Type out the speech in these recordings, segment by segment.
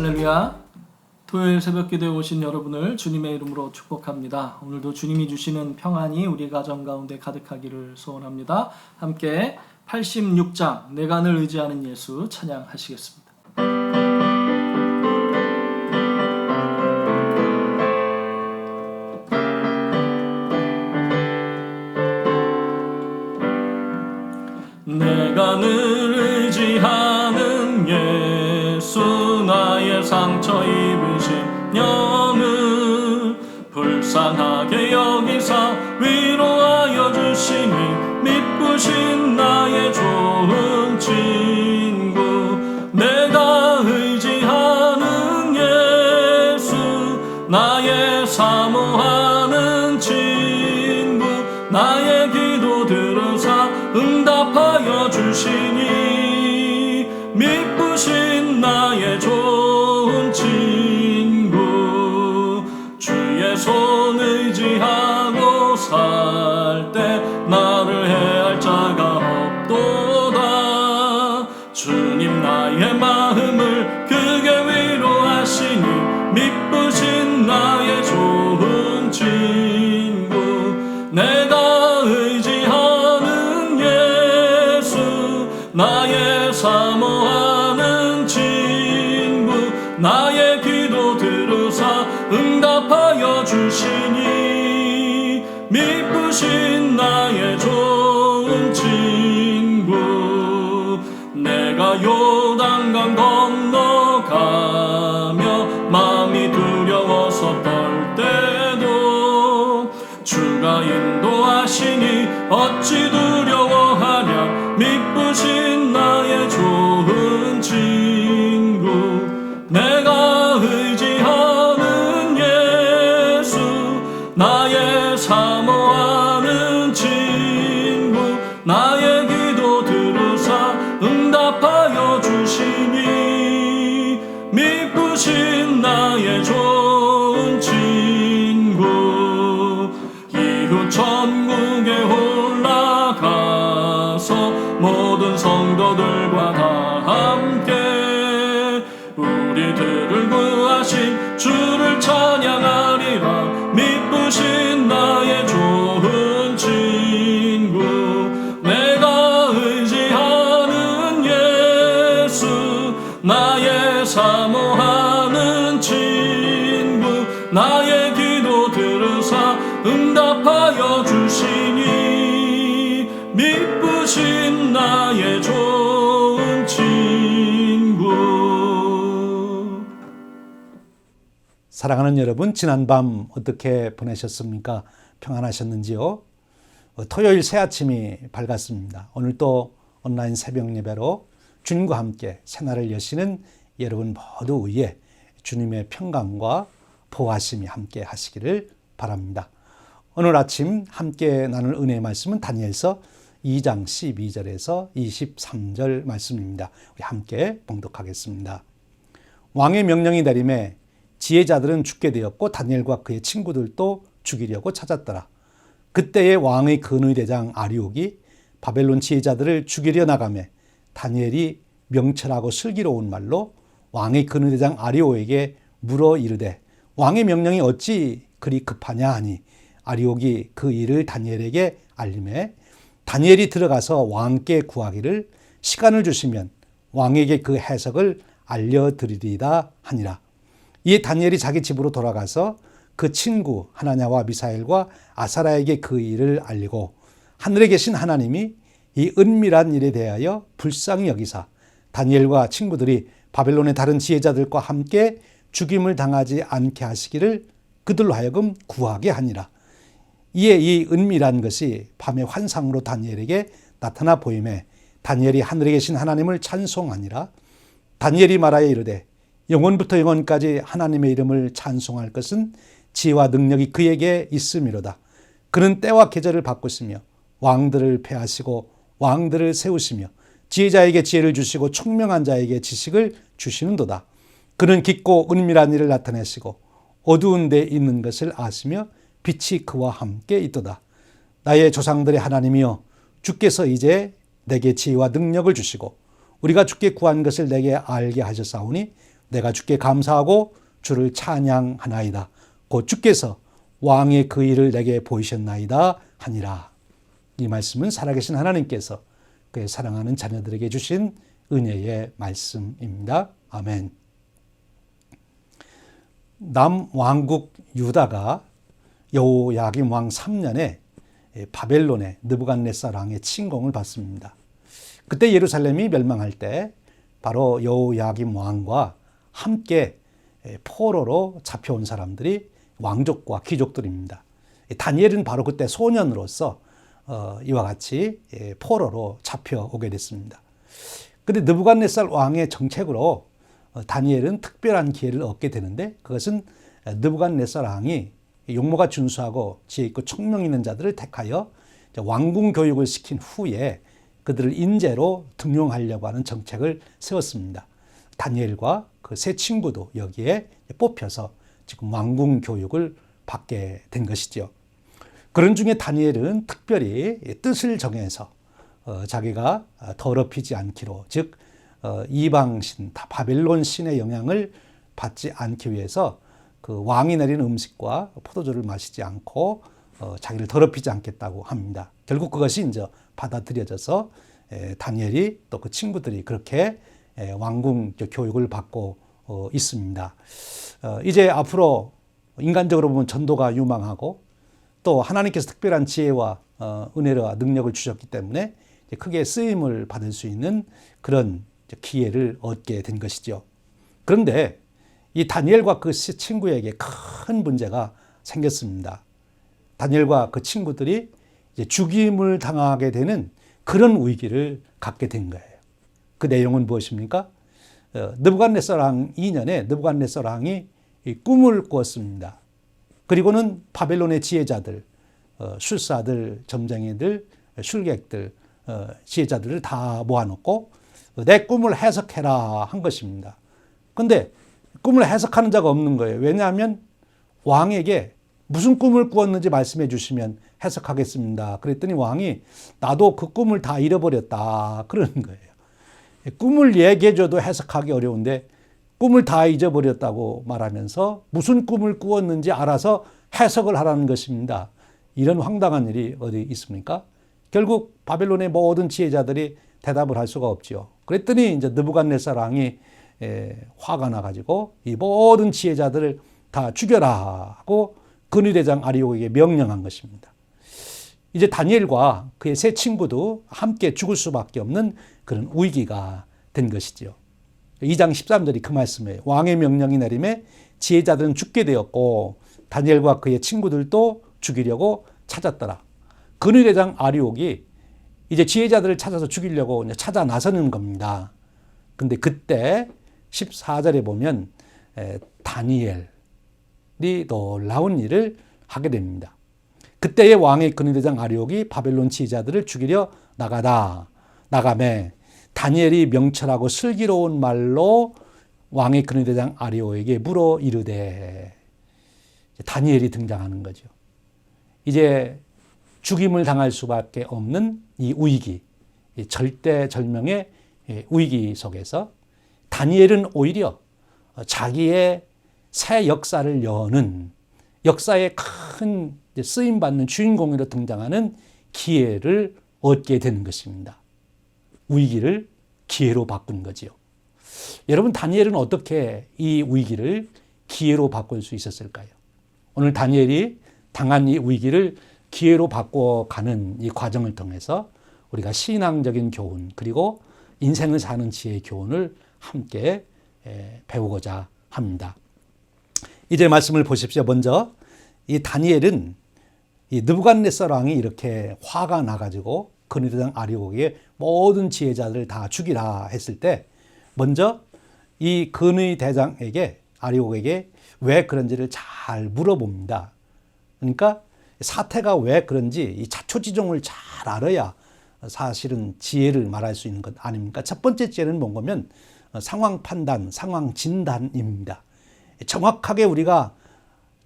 할렐루야. 토요일 새벽 기도에 오신 여러분을 주님의 이름으로 축복합니다. 오늘도 주님이 주시는 평안이 우리 가정 가운데 가득하기를 소원합니다. 함께 86장 내가 늘 의지하는 예수 찬양하시겠습니다. 내가 늘 의지하는 예수 나의 상처 입으신 영을 불쌍하게 여기사 위로하여 주시니 미쁘신 나의 좋은 친구 내가 의지하는 예수 나의 사모하는 친구 나의 기도 들으사 응답하여 주시니 미쁘신 나의 좋은 친구 주의 손 의지하고 살 때 나를 해할 자가 없도다 주님 나의 마음을 크게 위로하시니 미쁘신 나의 좋은 친구 내가 의지하는 예수 나의 사모하는 친구 나의 기도 들으사 응답하여 주시니 미쁘신 나의 좋은 친구 내가 요단강 건너가며 마음이 두려워서 떨 때도 주가 인도하시니 어찌 두려워하랴 미쁘신 나의 좋은 친구 내가 의지하는 예수 나의 사모하는 친구 나의 기도 들으사 응답하여 주시니 미쁘신 나의 좋은 친구 이후 천국에 올라가서 모든 성도들과 다 함께 우리들을 구하신 주를 찬양하리라 미쁘신 나의 좋은 친구 내가 의지하는 예수 나의 사모하는 친구 나의 기도 들으사 응답하여 주시니 미쁘신 나의 좋은 친구. 사랑하는 여러분, 지난밤 어떻게 보내셨습니까? 평안하셨는지요? 토요일 새 아침이 밝았습니다. 오늘 또 온라인 새벽 예배로 주님과 함께 새날을 여시는 여러분 모두 위에 주님의 평강과 보호하심이 함께 하시기를 바랍니다. 오늘 아침 함께 나눌 은혜의 말씀은 다니엘서 2장 12절에서 23절 말씀입니다. 우리 함께 봉독하겠습니다. 왕의 명령이 내림에 지혜자들은 죽게 되었고 다니엘과 그의 친구들도 죽이려고 찾았더라. 그때의 왕의 근의대장 아리옥이 바벨론 지혜자들을 죽이려 나가매 다니엘이 명철하고 슬기로운 말로 왕의 근의대장 아리옥에게 물어 이르되 왕의 명령이 어찌 그리 급하냐 하니 아리옥이 그 일을 다니엘에게 알림해 다니엘이 들어가서 왕께 구하기를 시간을 주시면 왕에게 그 해석을 알려드리리다 하니라. 이에 다니엘이 자기 집으로 돌아가서 그 친구 하나냐와 미사엘과 아사라에게 그 일을 알리고 하늘에 계신 하나님이 이 은밀한 일에 대하여 불쌍히 여기사 다니엘과 친구들이 바벨론의 다른 지혜자들과 함께 죽임을 당하지 않게 하시기를 그들로 하여금 구하게 하니라. 이에 이 은밀한 것이 밤의 환상으로 다니엘에게 나타나 보임에 다니엘이 하늘에 계신 하나님을 찬송하니라. 다니엘이 말하여 이르되 영원부터 영원까지 하나님의 이름을 찬송할 것은 지혜와 능력이 그에게 있음이로다. 그는 때와 계절을 바꾸시며 왕들을 폐하시고 왕들을 세우시며 지혜자에게 지혜를 주시고 총명한 자에게 지식을 주시는도다. 그는 깊고 은밀한 일을 나타내시고 어두운 데 있는 것을 아시며 빛이 그와 함께 있도다. 나의 조상들의 하나님이여 주께서 이제 내게 지혜와 능력을 주시고 우리가 주께 구한 것을 내게 알게 하셨사오니 내가 주께 감사하고 주를 찬양하나이다. 곧 주께서 왕의 그 일을 내게 보이셨나이다 하니라. 이 말씀은 살아계신 하나님께서 그의 사랑하는 자녀들에게 주신 은혜의 말씀입니다. 아멘. 남왕국 유다가 여호야김 왕 3년에 바벨론의 느부갓네살 왕의 침공을 받습니다. 그때 예루살렘이 멸망할 때 바로 여호야김 왕과 함께 포로로 잡혀온 사람들이 왕족과 귀족들입니다. 다니엘은 바로 그때 소년으로서 이와 같이 포로로 잡혀오게 됐습니다. 그런데 느부갓네살 왕의 정책으로 다니엘은 특별한 기회를 얻게 되는데, 그것은 느부갓네살 왕이 용모가 준수하고 지혜 있고 총명 있는 자들을 택하여 왕궁 교육을 시킨 후에 그들을 인재로 등용하려고 하는 정책을 세웠습니다. 다니엘과 그 세 친구도 여기에 뽑혀서 지금 왕궁 교육을 받게 된 것이죠. 그런 중에 다니엘은 특별히 뜻을 정해서 자기가 더럽히지 않기로, 즉 이방신, 바벨론 신의 영향을 받지 않기 위해서 그 왕이 내리는 음식과 포도주를 마시지 않고 자기를 더럽히지 않겠다고 합니다. 결국 그것이 이제 받아들여져서 다니엘이 또 그 친구들이 그렇게 왕궁 교육을 받고 있습니다. 이제 앞으로 인간적으로 보면 전도가 유망하고 또 하나님께서 특별한 지혜와 은혜와 능력을 주셨기 때문에 크게 쓰임을 받을 수 있는 그런 기회를 얻게 된 것이죠. 그런데 이 다니엘과 그 친구에게 큰 문제가 생겼습니다. 다니엘과 그 친구들이 이제 죽임을 당하게 되는 그런 위기를 갖게 된 거예요. 그 내용은 무엇입니까? 느부갓네살 왕 2년에 느부갓네살 왕이 꿈을 꾸었습니다. 그리고는 바벨론의 지혜자들, 술사들, 점쟁이들, 술객들, 지혜자들을 다 모아놓고 내 꿈을 해석해라 한 것입니다. 그런데 꿈을 해석하는 자가 없는 거예요. 왜냐하면 왕에게 무슨 꿈을 꾸었는지 말씀해 주시면 해석하겠습니다. 그랬더니 왕이 나도 그 꿈을 다 잃어버렸다 그러는 거예요. 꿈을 얘기해 줘도 해석하기 어려운데 꿈을 다 잊어버렸다고 말하면서 무슨 꿈을 꾸었는지 알아서 해석을 하라는 것입니다. 이런 황당한 일이 어디 있습니까? 결국 바벨론의 모든 지혜자들이 대답을 할 수가 없죠. 그랬더니 이제 느부갓네살 왕이 화가 나가지고 이 모든 지혜자들을 다 죽여라 하고 근위대장 아리옥에게 명령한 것입니다. 이제 다니엘과 그의 세 친구도 함께 죽을 수밖에 없는 그런 위기가 된 것이죠. 2장 13절이 그 말씀이에요. 왕의 명령이 내림에 지혜자들은 죽게 되었고 다니엘과 그의 친구들도 죽이려고 찾았더라. 근위대장 아리옥이 이제 지혜자들을 찾아서 죽이려고 찾아 나서는 겁니다. 근데 그때 14절에 보면 다니엘이 놀라운 일을 하게 됩니다. 그때의 왕의 근위대장 아리옥이 바벨론 지혜자들을 죽이려 나가매 다니엘이 명철하고 슬기로운 말로 왕의 근위대장 아리옥에게 물어 이르되, 다니엘이 등장하는 거죠. 이제 죽임을 당할 수밖에 없는 이 위기, 이 절대절명의 위기 속에서 다니엘은 오히려 자기의 새 역사를 여는 역사에 큰 쓰임받는 주인공으로 등장하는 기회를 얻게 되는 것입니다. 위기를 기회로 바꾼 거지요. 여러분, 다니엘은 어떻게 이 위기를 기회로 바꿀 수 있었을까요? 오늘 다니엘이 당한 이 위기를 기회로 바꿔가는 이 과정을 통해서 우리가 신앙적인 교훈 그리고 인생을 사는 지혜의 교훈을 함께 배우고자 합니다. 이제 말씀을 보십시오. 먼저 이 다니엘은 이 느부갓네살 왕이 이렇게 화가 나가지고 근위대장 아리옥에게 모든 지혜자들을 다 죽이라 했을 때 먼저 이 근위대장에게 아리옥에게 왜 그런지를 잘 물어봅니다. 그러니까 사태가 왜 그런지 이 자초지종을 잘 알아야 사실은 지혜를 말할 수 있는 것 아닙니까? 첫 번째 지혜는 뭔가면 상황 판단, 상황 진단입니다. 정확하게 우리가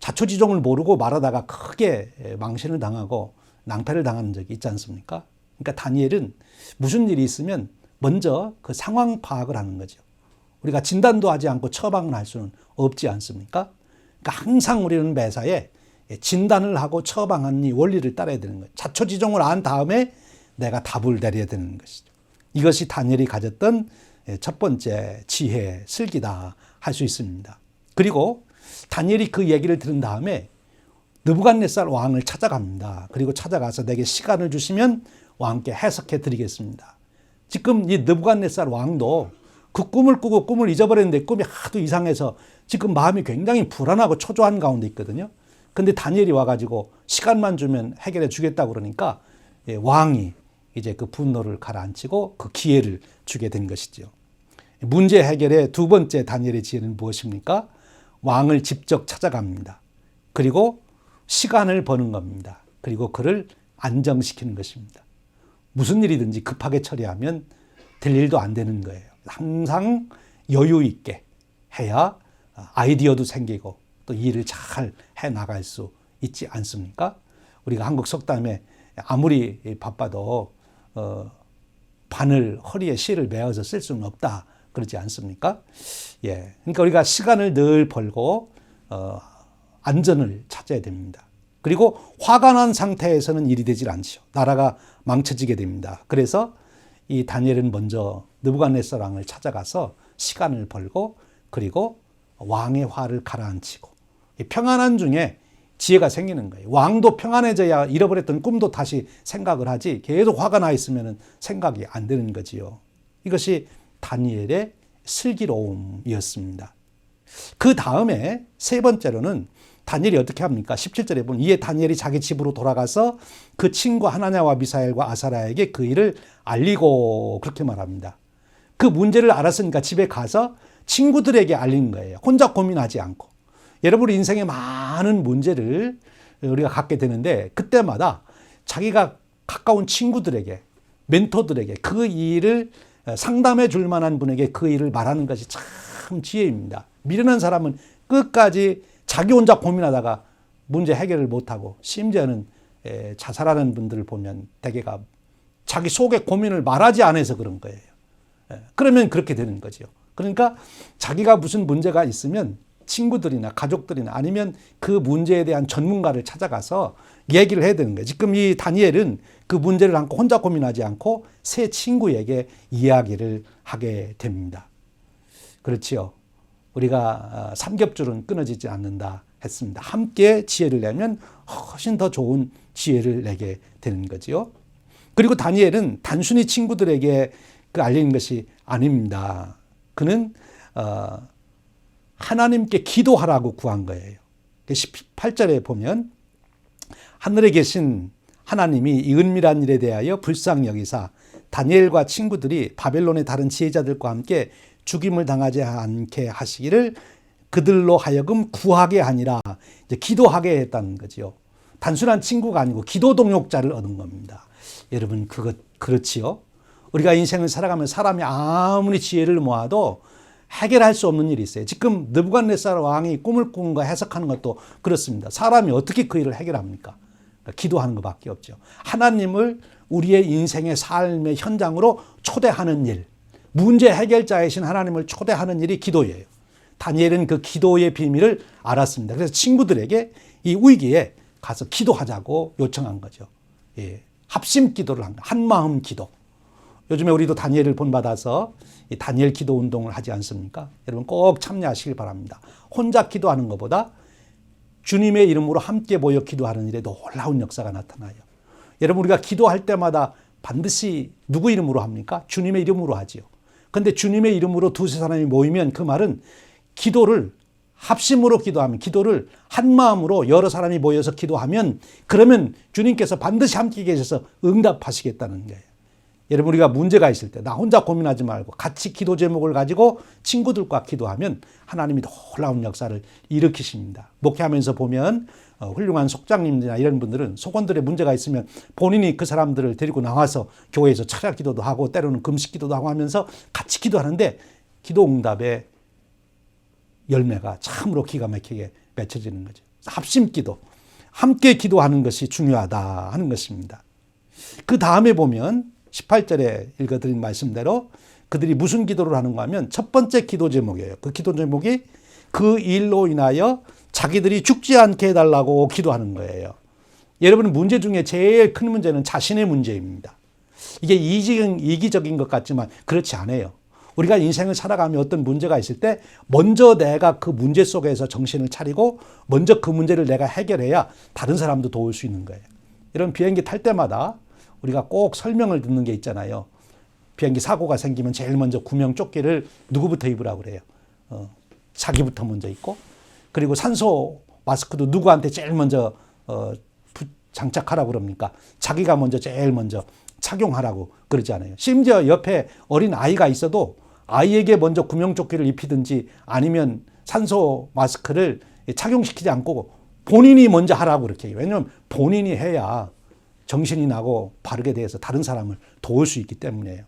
자초지종을 모르고 말하다가 크게 망신을 당하고 낭패를 당하는 적이 있지 않습니까? 그러니까 다니엘은 무슨 일이 있으면 먼저 그 상황 파악을 하는 거죠. 우리가 진단도 하지 않고 처방을 할 수는 없지 않습니까? 그러니까 항상 우리는 매사에 진단을 하고 처방하는 이 원리를 따라야 되는 거예요. 자초지종을 안 다음에 내가 답을 내려야 되는 것이죠. 이것이 다니엘이 가졌던 첫 번째 지혜, 슬기다 할 수 있습니다. 그리고 다니엘이 그 얘기를 들은 다음에 느부갓네살 왕을 찾아갑니다. 그리고 찾아가서 내게 시간을 주시면 왕께 해석해 드리겠습니다. 지금 이 느부갓네살 왕도 그 꿈을 꾸고 꿈을 잊어버렸는데 꿈이 하도 이상해서 지금 마음이 굉장히 불안하고 초조한 가운데 있거든요. 근데 다니엘이 와가지고 시간만 주면 해결해 주겠다고 그러니까 왕이 이제 그 분노를 가라앉히고 그 기회를 주게 된 것이죠. 문제 해결의 두 번째 다니엘의 지혜는 무엇입니까? 왕을 직접 찾아갑니다. 그리고 시간을 버는 겁니다. 그리고 그를 안정시키는 것입니다. 무슨 일이든지 급하게 처리하면 될 일도 안 되는 거예요. 항상 여유 있게 해야 아이디어도 생기고 또 일을 잘 해나갈 수 있지 않습니까? 우리가 한국 속담에 아무리 바빠도 바늘 허리에 실을 매어서 쓸 수는 없다 그러지 않습니까? 예, 그러니까 우리가 시간을 늘 벌고 안전을 찾아야 됩니다. 그리고 화가 난 상태에서는 일이 되질 않죠. 나라가 망쳐지게 됩니다. 그래서 이 다니엘은 먼저 느부갓네살 왕을 찾아가서 시간을 벌고 그리고 왕의 화를 가라앉히고 평안한 중에 지혜가 생기는 거예요. 왕도 평안해져야 잃어버렸던 꿈도 다시 생각을 하지 계속 화가 나 있으면 생각이 안 되는 거지요. 이것이 다니엘의 슬기로움이었습니다. 그 다음에 세 번째로는 다니엘이 어떻게 합니까? 17절에 보면 이에 다니엘이 자기 집으로 돌아가서 그 친구 하나냐와 미사엘과 아사랴에게 그 일을 알리고 그렇게 말합니다. 그 문제를 알았으니까 집에 가서 친구들에게 알린 거예요. 혼자 고민하지 않고. 여러분 인생에 많은 문제를 우리가 갖게 되는데 그때마다 자기가 가까운 친구들에게 멘토들에게 그 일을 상담해 줄 만한 분에게 그 일을 말하는 것이 참 지혜입니다. 미련한 사람은 끝까지 자기 혼자 고민하다가 문제 해결을 못하고 심지어는 자살하는 분들을 보면 대개가 자기 속의 고민을 말하지 않아서 그런 거예요. 그러면 그렇게 되는 거죠. 그러니까 자기가 무슨 문제가 있으면 친구들이나 가족들이나 아니면 그 문제에 대한 전문가를 찾아가서 얘기를 해야 되는 거예요. 지금 이 다니엘은 그 문제를 안고 혼자 고민하지 않고 세 친구에게 이야기를 하게 됩니다. 그렇지요. 우리가 삼겹줄은 끊어지지 않는다 했습니다. 함께 지혜를 내면 훨씬 더 좋은 지혜를 내게 되는 거지요. 그리고 다니엘은 단순히 친구들에게 그 알리는 것이 아닙니다. 그는 하나님께 기도하라고 구한 거예요. 18절에 보면 하늘에 계신 하나님이 이 은밀한 일에 대하여 불쌍히 여기사 다니엘과 친구들이 바벨론의 다른 지혜자들과 함께 죽임을 당하지 않게 하시기를 그들로 하여금 구하게 하니라. 이제 기도하게 했다는 거죠. 단순한 친구가 아니고 기도 동역자를 얻은 겁니다. 여러분 그렇지요? 우리가 인생을 살아가면 사람이 아무리 지혜를 모아도 해결할 수 없는 일이 있어요. 지금 느부갓네살 왕이 꿈을 꾼 거 해석하는 것도 그렇습니다. 사람이 어떻게 그 일을 해결합니까? 그러니까 기도하는 것밖에 없죠. 하나님을 우리의 인생의 삶의 현장으로 초대하는 일, 문제 해결자이신 하나님을 초대하는 일이 기도예요. 다니엘은 그 기도의 비밀을 알았습니다. 그래서 친구들에게 이 위기에 가서 기도하자고 요청한 거죠. 예, 합심 기도를 한 거예요. 한마음 기도. 요즘에 우리도 다니엘을 본받아서 이 다니엘 기도 운동을 하지 않습니까? 여러분 꼭 참여하시길 바랍니다. 혼자 기도하는 것보다 주님의 이름으로 함께 모여 기도하는 일에 놀라운 역사가 나타나요. 여러분 우리가 기도할 때마다 반드시 누구 이름으로 합니까? 주님의 이름으로 하지요. 그런데 주님의 이름으로 두세 사람이 모이면 그 말은 기도를 합심으로 기도하면 기도를 한 마음으로 여러 사람이 모여서 기도하면 그러면 주님께서 반드시 함께 계셔서 응답하시겠다는 거예요. 여러분 우리가 문제가 있을 때 나 혼자 고민하지 말고 같이 기도 제목을 가지고 친구들과 기도하면 하나님이 놀라운 역사를 일으키십니다. 목회하면서 보면 훌륭한 속장님들이나 이런 분들은 속원들의 문제가 있으면 본인이 그 사람들을 데리고 나와서 교회에서 철야 기도도 하고 때로는 금식 기도도 하고 하면서 같이 기도하는데 기도 응답의 열매가 참으로 기가 막히게 맺혀지는 거죠. 합심 기도, 함께 기도하는 것이 중요하다 하는 것입니다. 그 다음에 보면 18절에 읽어드린 말씀대로 그들이 무슨 기도를 하는가 하면 첫 번째 기도 제목이에요. 그 기도 제목이 그 일로 인하여 자기들이 죽지 않게 해달라고 기도하는 거예요. 여러분, 문제 중에 제일 큰 문제는 자신의 문제입니다. 이게 이기적인 것 같지만 그렇지 않아요. 우리가 인생을 살아가며 어떤 문제가 있을 때 먼저 내가 그 문제 속에서 정신을 차리고 먼저 그 문제를 내가 해결해야 다른 사람도 도울 수 있는 거예요. 이런 비행기 탈 때마다 우리가 꼭 설명을 듣는 게 있잖아요. 비행기 사고가 생기면 제일 먼저 구명조끼를 누구부터 입으라고 그래요. 자기부터 먼저 입고, 그리고 산소 마스크도 누구한테 제일 먼저 장착하라고 그럽니까? 자기가 먼저 제일 먼저 착용하라고 그러지 않아요. 심지어 옆에 어린 아이가 있어도 아이에게 먼저 구명조끼를 입히든지 아니면 산소 마스크를 착용시키지 않고 본인이 먼저 하라고 그렇게 해요. 왜냐하면 본인이 해야 정신이 나고 바르게 돼서 다른 사람을 도울 수 있기 때문이에요.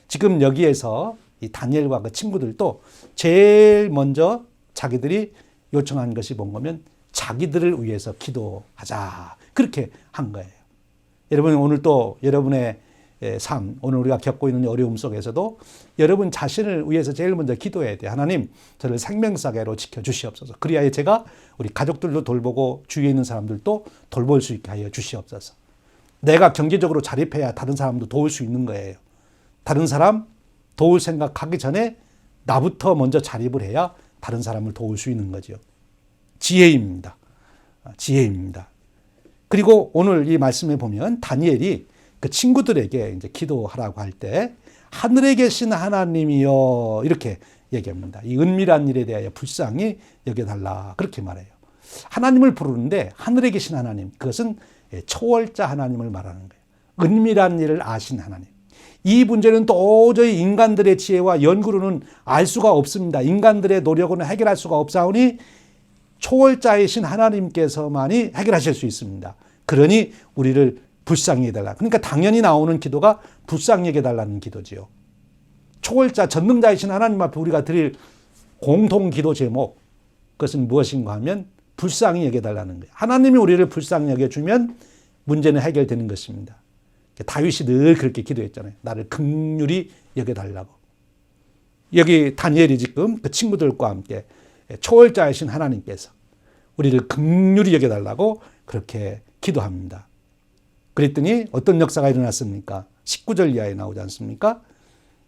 지금 여기에서 이 다니엘과 그 친구들도 제일 먼저 자기들이 요청한 것이 뭔가면 자기들을 위해서 기도하자, 그렇게 한 거예요. 여러분, 오늘 또 여러분의 삶, 오늘 우리가 겪고 있는 어려움 속에서도 여러분 자신을 위해서 제일 먼저 기도해야 돼요. 하나님, 저를 생명사계로 지켜주시옵소서. 그리하여 제가 우리 가족들도 돌보고 주위에 있는 사람들도 돌볼 수 있게 하여 주시옵소서. 내가 경제적으로 자립해야 다른 사람도 도울 수 있는 거예요. 다른 사람 도울 생각하기 전에 나부터 먼저 자립을 해야 다른 사람을 도울 수 있는 거죠. 지혜입니다. 지혜입니다. 그리고 오늘 이 말씀에 보면 다니엘이 그 친구들에게 이제 기도하라고 할 때 하늘에 계신 하나님이여 이렇게 얘기합니다. 이 은밀한 일에 대하여 불쌍히 여겨달라, 그렇게 말해요. 하나님을 부르는데 하늘에 계신 하나님, 그것은 초월자 하나님을 말하는 거예요. 은밀한 일을 아신 하나님. 이 문제는 도저히 인간들의 지혜와 연구로는 알 수가 없습니다. 인간들의 노력으로는 해결할 수가 없사오니 초월자이신 하나님께서만이 해결하실 수 있습니다. 그러니 우리를 불쌍히 해달라. 그러니까 당연히 나오는 기도가 불쌍히 해달라는 기도지요. 초월자, 전능자이신 하나님 앞에 우리가 드릴 공통 기도 제목, 그것은 무엇인가 하면 불쌍히 여겨달라는 거예요. 하나님이 우리를 불쌍히 여겨주면 문제는 해결되는 것입니다. 다윗이 늘 그렇게 기도했잖아요. 나를 긍휼히 여겨달라고. 여기 다니엘이 지금 그 친구들과 함께 초월자이신 하나님께서 우리를 긍휼히 여겨달라고 그렇게 기도합니다. 그랬더니 어떤 역사가 일어났습니까? 19절 이하에 나오지 않습니까?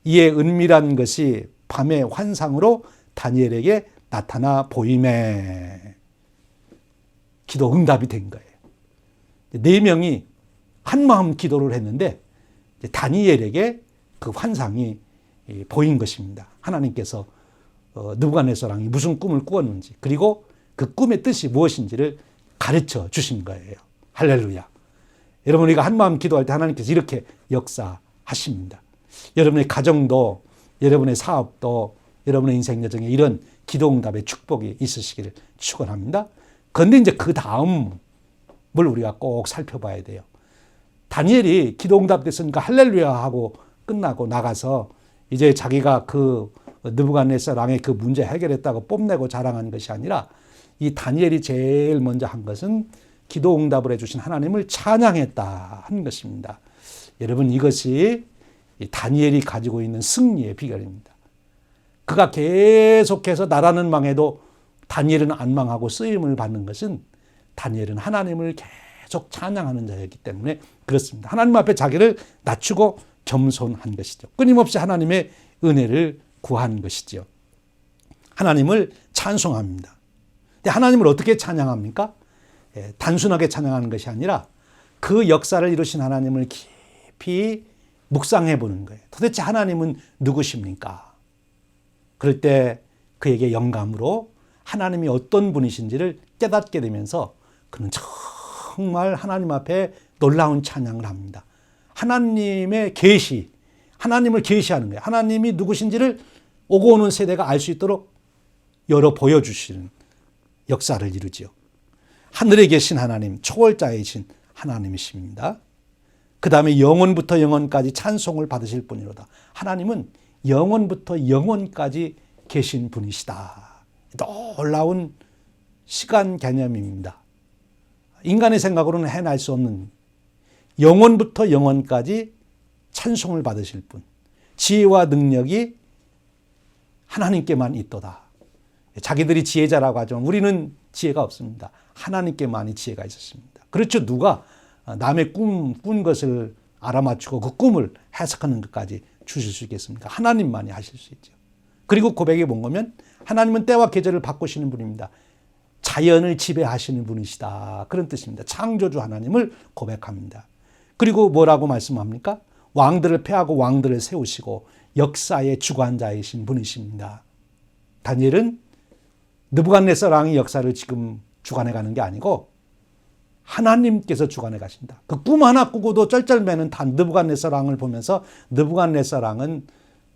이에 은밀한 것이 밤의 환상으로 다니엘에게 나타나 보임에 기도 응답이 된 거예요. 4명이 한마음 기도를 했는데 다니엘에게 그 환상이 보인 것입니다. 하나님께서 느부갓네살왕이 무슨 꿈을 꾸었는지, 그리고 그 꿈의 뜻이 무엇인지를 가르쳐 주신 거예요. 할렐루야. 여러분, 우리가 한마음 기도할 때 하나님께서 이렇게 역사하십니다. 여러분의 가정도, 여러분의 사업도, 여러분의 인생 여정에 이런 기도응답의 축복이 있으시기를 축원합니다. 그런데 이제 그 다음을 우리가 꼭 살펴봐야 돼요. 다니엘이 기도응답 됐으니까 할렐루야 하고 끝나고 나가서 이제 자기가 그 느부갓네살 왕의 그 문제 해결했다고 뽐내고 자랑한 것이 아니라 이 다니엘이 제일 먼저 한 것은 기도응답을 해주신 하나님을 찬양했다 하는 것입니다. 여러분, 이것이 다니엘이 가지고 있는 승리의 비결입니다. 그가 계속해서 나라는 망해도 다니엘은 안 망하고 쓰임을 받는 것은 다니엘은 하나님을 계속 찬양하는 자였기 때문에 그렇습니다. 하나님 앞에 자기를 낮추고 겸손한 것이죠. 끊임없이 하나님의 은혜를 구한 것이죠. 하나님을 찬송합니다. 근데 하나님을 어떻게 찬양합니까? 단순하게 찬양하는 것이 아니라 그 역사를 이루신 하나님을 깊이 묵상해 보는 거예요. 도대체 하나님은 누구십니까? 그럴 때 그에게 영감으로 하나님이 어떤 분이신지를 깨닫게 되면서 그는 정말 하나님 앞에 놀라운 찬양을 합니다. 하나님의 계시, 하나님을 계시하는 거예요. 하나님이 누구신지를 오고 오는 세대가 알 수 있도록 열어 보여주시는 역사를 이루지요. 하늘에 계신 하나님, 초월자이신 하나님이십니다. 그 다음에 영원부터 영원까지 찬송을 받으실 분이로다. 하나님은 영원부터 영원까지 계신 분이시다. 놀라운 시간 개념입니다. 인간의 생각으로는 해낼 수 없는 영원부터 영원까지 찬송을 받으실 분. 지혜와 능력이 하나님께만 있도다. 자기들이 지혜자라고 하지만 우리는 지혜가 없습니다. 하나님께만이 지혜가 있었습니다. 그렇죠. 누가 남의 꾼 것을 알아맞추고 그 꿈을 해석하는 것까지 주실 수 있겠습니까? 하나님만이 하실 수 있죠. 그리고 고백이 뭔 거면 하나님은 때와 계절을 바꾸시는 분입니다. 자연을 지배하시는 분이시다. 그런 뜻입니다. 창조주 하나님을 고백합니다. 그리고 뭐라고 말씀합니까? 왕들을 패하고 왕들을 세우시고 역사의 주관자이신 분이십니다. 다니엘은 느부갓네살 왕이 역사를 지금 주관해 가는 게 아니고 하나님께서 주관해 가신다. 그 꿈 하나 꾸고도 쩔쩔매는 단 느부갓네살 왕을 보면서 느부갓네살 왕은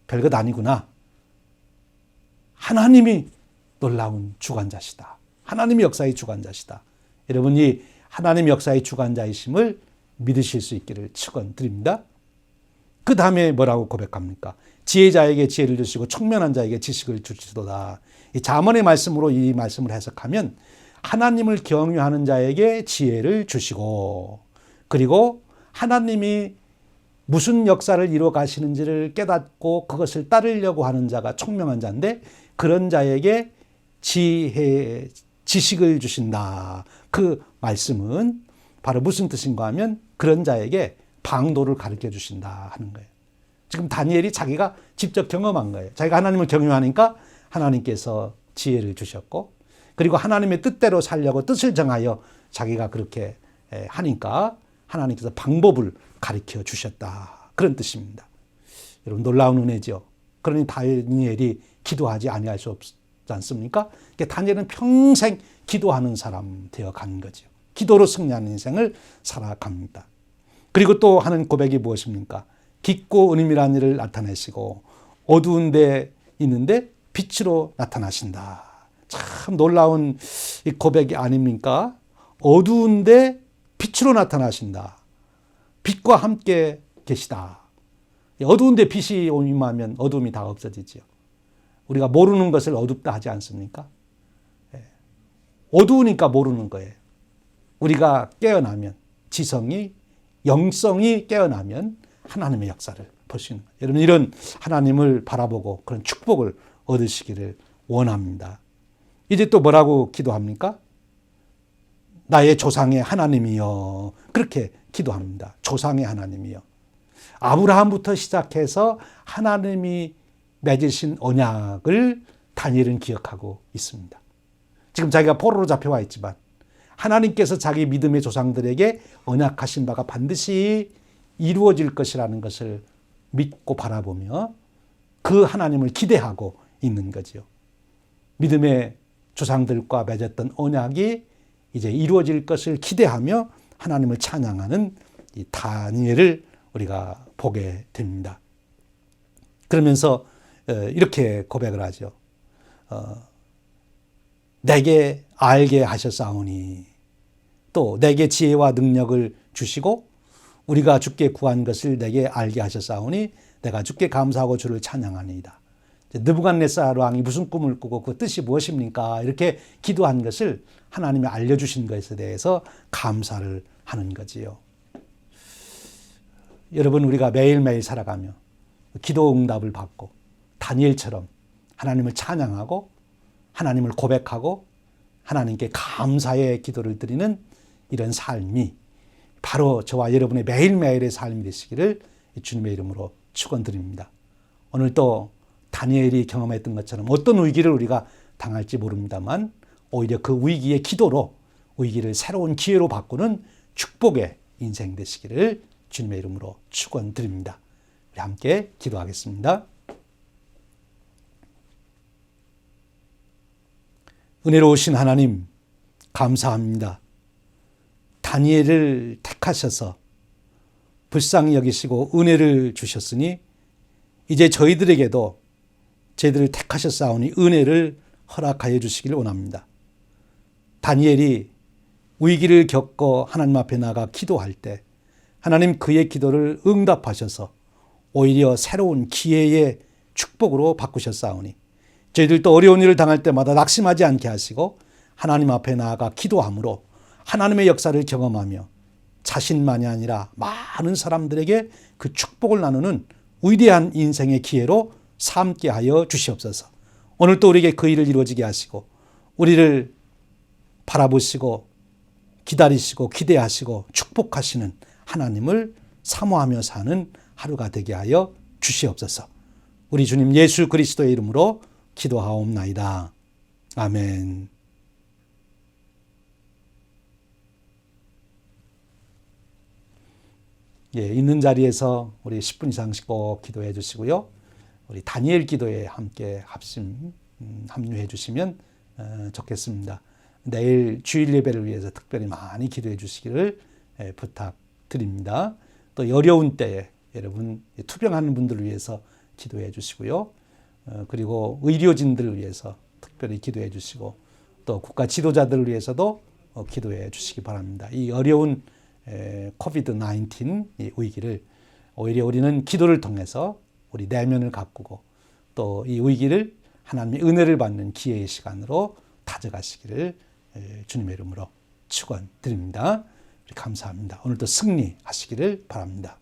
별것 아니구나. 하나님이 놀라운 주관자시다. 하나님이 역사의 주관자시다. 여러분이 하나님 역사의 주관자이심을 믿으실 수 있기를 축원드립니다. 그 다음에 뭐라고 고백합니까? 지혜자에게 지혜를 주시고 총명한 자에게 지식을 주시도다. 이 잠언의 말씀으로 이 말씀을 해석하면 하나님을 경유하는 자에게 지혜를 주시고 그리고 하나님이 무슨 역사를 이루어 가시는지를 깨닫고 그것을 따르려고 하는 자가 총명한 자인데 그런 자에게 지식을 주신다. 그 말씀은 바로 무슨 뜻인가 하면 그런 자에게 방도를 가르쳐 주신다 하는 거예요. 지금 다니엘이 자기가 직접 경험한 거예요. 자기가 하나님을 경유하니까 하나님께서 지혜를 주셨고 그리고 하나님의 뜻대로 살려고 뜻을 정하여 자기가 그렇게 하니까 하나님께서 방법을 가르쳐 주셨다. 그런 뜻입니다. 여러분 놀라운 은혜죠. 그러니 다니엘이 기도하지 아니할 수 없지 않습니까? 그러니까 다니엘은 평생 기도하는 사람 되어 간 거죠. 기도로 승리하는 인생을 살아갑니다. 그리고 또 하는 고백이 무엇입니까? 깊고 은밀한 일을 나타내시고 어두운 데 있는데 빛으로 나타나신다. 참 놀라운 이 고백이 아닙니까? 어두운데 빛으로 나타나신다. 빛과 함께 계시다. 어두운데 빛이 임하면 어둠이 다 없어지죠. 우리가 모르는 것을 어둡다 하지 않습니까? 어두우니까 모르는 거예요. 우리가 깨어나면 지성이 영성이 깨어나면 하나님의 역사를 볼 수 있는 거예요. 여러분 이런 하나님을 바라보고 그런 축복을 얻으시기를 원합니다. 이제 또 뭐라고 기도합니까? 나의 조상의 하나님이여. 그렇게 기도합니다. 조상의 하나님이여. 아브라함부터 시작해서 하나님이 맺으신 언약을 다니엘은 기억하고 있습니다. 지금 자기가 포로로 잡혀와 있지만 하나님께서 자기 믿음의 조상들에게 언약하신 바가 반드시 이루어질 것이라는 것을 믿고 바라보며 그 하나님을 기대하고 있는 거죠. 믿음의 조상들과 맺었던 언약이 이제 이루어질 것을 기대하며 하나님을 찬양하는 이 다니엘을 우리가 보게 됩니다. 그러면서 이렇게 고백을 하죠. 내게 알게 하셨사오니 또 내게 지혜와 능력을 주시고 우리가 주께 구한 것을 내게 알게 하셨사오니 내가 주께 감사하고 주를 찬양하니이다. 느부갓네살 왕이 무슨 꿈을 꾸고 그 뜻이 무엇입니까? 이렇게 기도한 것을 하나님이 알려주신 것에 대해서 감사를 하는 거지요. 여러분 우리가 매일매일 살아가며 기도 응답을 받고 다니엘처럼 하나님을 찬양하고 하나님을 고백하고 하나님께 감사의 기도를 드리는 이런 삶이 바로 저와 여러분의 매일매일의 삶이 되시기를 주님의 이름으로 축원드립니다. 오늘 또 다니엘이 경험했던 것처럼 어떤 위기를 우리가 당할지 모릅니다만 오히려 그 위기의 기도로 위기를 새로운 기회로 바꾸는 축복의 인생 되시기를 주님의 이름으로 축원드립니다. 우리 함께 기도하겠습니다. 은혜로우신 하나님 감사합니다. 다니엘을 택하셔서 불쌍히 여기시고 은혜를 주셨으니 이제 저희들에게도 저희들을 택하셨사오니 은혜를 허락하여 주시길 원합니다. 다니엘이 위기를 겪고 하나님 앞에 나가 기도할 때 하나님 그의 기도를 응답하셔서 오히려 새로운 기회의 축복으로 바꾸셨사오니 저희들도 어려운 일을 당할 때마다 낙심하지 않게 하시고 하나님 앞에 나아가 기도함으로 하나님의 역사를 경험하며 자신만이 아니라 많은 사람들에게 그 축복을 나누는 위대한 인생의 기회로 삼게 하여 주시옵소서. 오늘 또 우리에게 그 일을 이루어지게 하시고 우리를 바라보시고 기다리시고 기대하시고 축복하시는 하나님을 사모하며 사는 하루가 되게 하여 주시옵소서. 우리 주님 예수 그리스도의 이름으로 기도하옵나이다. 아멘. 예, 있는 자리에서 우리 10분 이상씩 꼭 기도해 주시고요. 우리 다니엘 기도에 함께 합류해 주시면 좋겠습니다. 내일 주일 예배를 위해서 특별히 많이 기도해 주시기를 부탁드립니다. 또 어려운 때에 여러분 투병하는 분들을 위해서 기도해 주시고요. 그리고 의료진들을 위해서 특별히 기도해 주시고 또 국가 지도자들을 위해서도 기도해 주시기 바랍니다. 이 어려운 코비드-19 이 위기를 오히려 우리는 기도를 통해서 우리 내면을 가꾸고 또 이 위기를 하나님의 은혜를 받는 기회의 시간으로 다져가시기를 주님의 이름으로 축원드립니다. 감사합니다. 오늘도 승리하시기를 바랍니다.